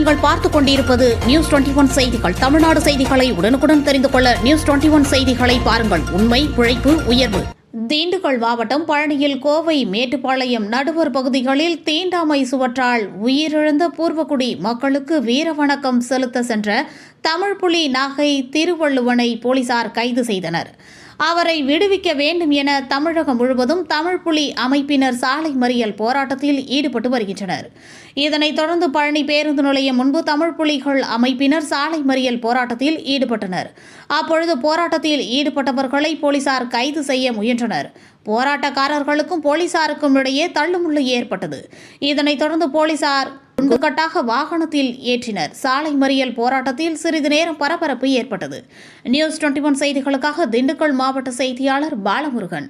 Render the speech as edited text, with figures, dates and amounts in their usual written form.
நீங்கள் பார்த்துக் கொண்டிருப்பது நியூஸ் 21 செய்திகள். தமிழ்நாடு செய்திகளை உடனுக்குடன் தெரிந்து கொள்ள நியூஸ் 21 செய்திகளை பாருங்கள். உண்மை, உழைப்பு, உயர்வு. திண்டுக்கல் மாவட்டம் பழனியில் கோவை மேட்டுப்பாளையம் நடுவர் பகுதிகளில் தீண்டாமை சுவற்றால் உயிரிழந்த பூர்வகுடி மக்களுக்கு வீரவணக்கம் செலுத்த சென்ற தமிழ்ப்புலி நாகை திருவள்ளுவனை போலீசார் கைது செய்தனர். அவரை விடுவிக்க வேண்டும் என தமிழகம் முழுவதும் தமிழ்ப்புலி அமைப்பினர் சாலை மறியல் போராட்டத்தில் ஈடுபட்டு வருகின்றனர். இதனைத் தொடர்ந்து பழனி பேருந்து நிலையம் முன்பு தமிழ்ப்புலிகள் அமைப்பினர் சாலை மறியல் போராட்டத்தில் ஈடுபட்டனர். அப்பொழுது போராட்டத்தில் ஈடுபட்டவர்களை போலீசார் கைது செய்ய முயன்றனர். போராட்டக்காரர்களுக்கும் போலீசாருக்கும் இடையே தள்ளுமுள்ளு ஏற்பட்டது. இதனைத் தொடர்ந்து போலீசார் குண்டுகட்டாக வாகனத்தில் ஏற்றினர். சாலை மறியல் போராட்டத்தில் சிறிது நேரம் பரபரப்பு ஏற்பட்டது. நியூஸ் 21 செய்திகளுக்காக திண்டுக்கல் மாவட்ட செய்தியாளர் பாலமுருகன்.